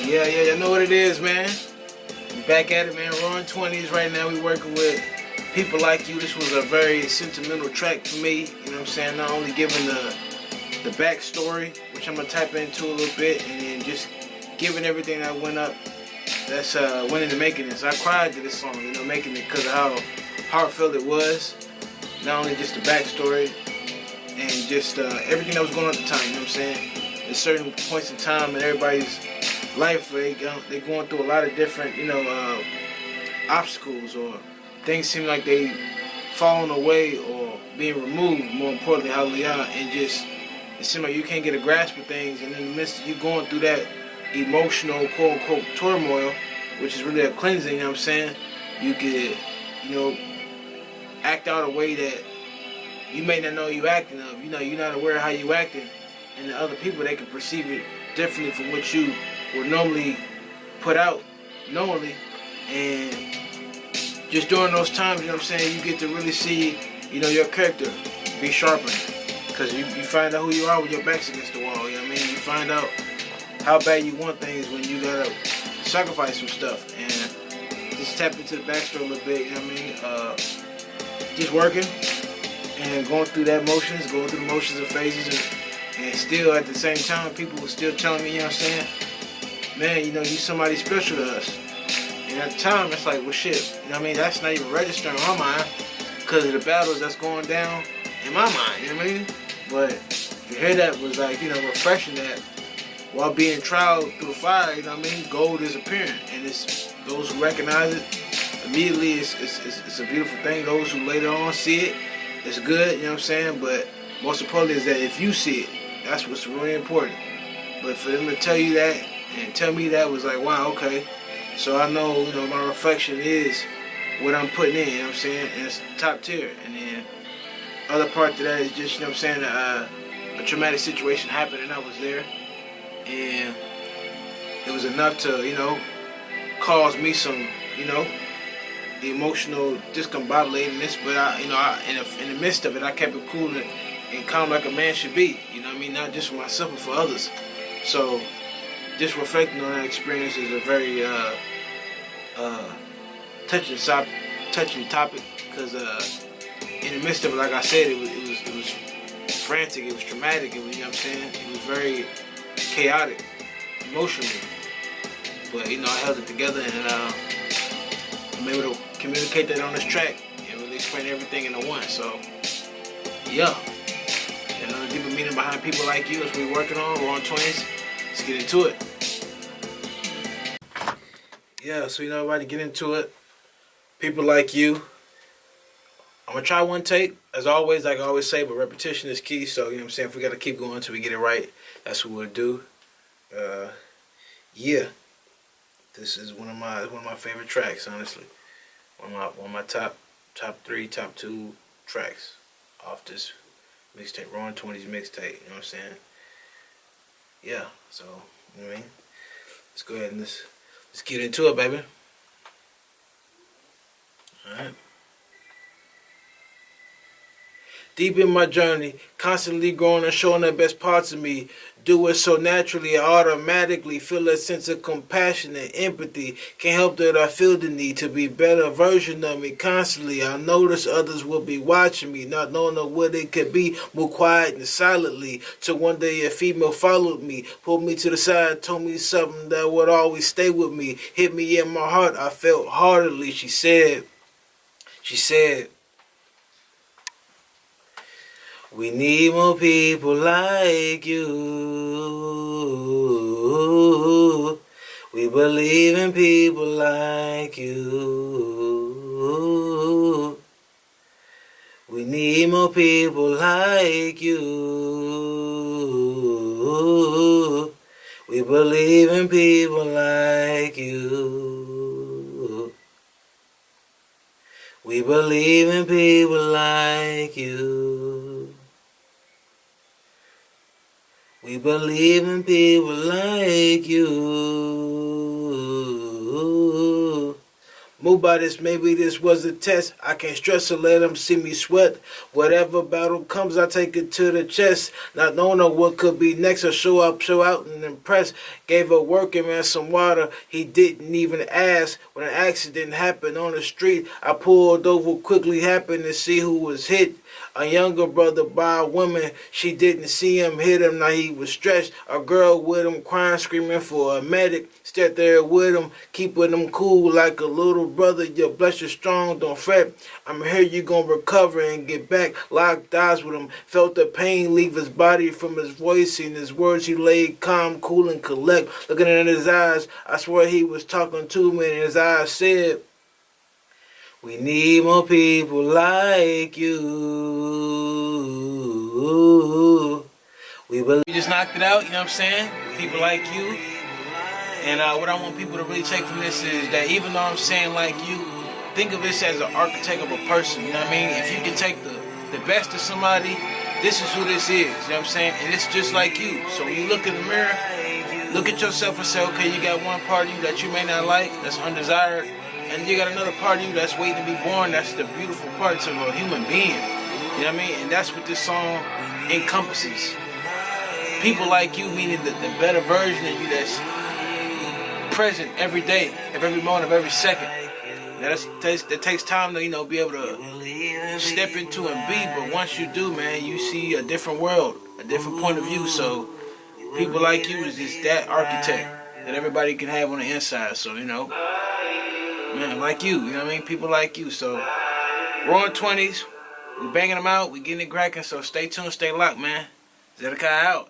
Yeah, you know what it is, man. We back at it, man. Roaring 20s right now. We working with people like you. This was a very sentimental track for me. You know what I'm saying? Not only giving the backstory, which I'm gonna type into a little bit, and then just giving everything that went up. That's went into making this. I cried to this song, you know, making it because of how heartfelt it was. Not only just the backstory and just everything that was going on at the time. You know what I'm saying? At certain points in time in everybody's life, they're going through a lot of different, obstacles, or things seem like they falling away or being removed. More importantly, hallelujah, and just it seems like you can't get a grasp of things, and in the midst of you going through that emotional, quote unquote, turmoil, which is really a cleansing. You know what I'm saying? You could, act out a way that you may not know you acting of. You know, you're not aware of how you acting, and the other people, they can perceive it differently from what you would normally put out knowingly. And just during those times, you know what I'm saying, you get to really see, your character be sharpened. Because you find out who you are when your back's against the wall, you know what I mean? You find out how bad you want things when you gotta sacrifice some stuff. And just tap into the backstory a little bit, you know what I mean? Just working and going through the motions and phases, and still at the same time, people were still telling me, you know what I'm saying, man, you're somebody special to us. And at the time, it's like, well, shit, you know what I mean? That's not even registering in my mind because of the battles that's going down in my mind, you know what I mean? But to hear that was like, refreshing, that while being trialed through the fire, you know what I mean, gold is appearing. And it's those who recognize it, immediately it's a beautiful thing. Those who later on see it, it's good, you know what I'm saying? But most importantly is that if you see it, that's what's really important. But for them to tell you that and tell me that was like, wow, okay. So I know, my reflection is what I'm putting in, you know what I'm saying? And it's top tier. And then other part to that is just, you know what I'm saying, a traumatic situation happened and I was there. And it was enough to, cause me some, emotional discombobulatingness. But in the midst of it, I kept it cool and calm like a man should be. You know what I mean? Not just for myself, but for others. So just reflecting on that experience is a very touching topic, because in the midst of it, like I said, it was frantic, it was traumatic, it was, you know what I'm saying, it was very chaotic emotionally. But I held it together, and I'm able to communicate that on this track and really explain everything into one. So yeah, another deeper meaning behind people like you is what we're working on. We're on 20s. Let's get into it. Yeah, so about to get into it. People like you. I'm gonna try one take, as always, like I always say, but repetition is key. So what I'm saying, if we gotta keep going until we get it right, that's what we'll do. Yeah, this is one of my favorite tracks, honestly. One of my top 3, top 2 tracks off this mixtape, Roaring 20s mixtape. You know what I'm saying? Yeah. So you know what I mean, let's go ahead and let's get into it, baby. All right. Deep in my journey, constantly growing and showing the best parts of me. Do it so naturally, I automatically feel a sense of compassion and empathy. Can't help that I feel the need to be a better version of me constantly. I notice others will be watching me, not knowing what it could be, more quiet and silently. Till one day a female followed me, pulled me to the side, told me something that would always stay with me. Hit me in my heart, I felt heartedly. She said, we need more people like you. We believe in people like you. We need more people like you. We believe in people like you. We believe in people like you. We believe in people like you. Moved by this, maybe this was a test. I can't stress or let them see me sweat. Whatever battle comes, I take it to the chest. Not knowing what could be next. I show out and impress. Gave a working man some water. He didn't even ask. When an accident happened on the street, I pulled over quickly, happened to see who was hit. A younger brother by a woman, she didn't see him hit him, now he was stretched. A girl with him crying, screaming for a medic. Stood there with him, keeping him cool like a little brother. Your bless you strong, don't fret. I'm here, you gonna recover and get back. Locked eyes with him, felt the pain leave his body from his voice and his words. He laid calm, cool, and collect. Looking in his eyes, I swear he was talking to me, and his eyes said, we need more people like you. We just knocked it out, you know what I'm saying? People like you. And what I want people to really take from this is that even though I'm saying like you, think of this as an archetype of a person, you know what I mean? If you can take the best of somebody, this is who this is, you know what I'm saying? And it's just like you. So when you look in the mirror, look at yourself and say, okay, you got one part of you that you may not like, that's undesired. And you got another part of you that's waiting to be born. That's the beautiful parts of a human being. You know what I mean? And that's what this song encompasses. People like you, meaning the better version of you that's present every day, of every moment, of every second. That takes time to, be able to step into and be. But once you do, man, you see a different world, a different point of view. So people like you is just that architect that everybody can have on the inside. So, man, like you know what I mean? People like you. So, Roaring 20s, we banging them out, we getting it cracking. So stay tuned, stay locked, man. Zedekiah out.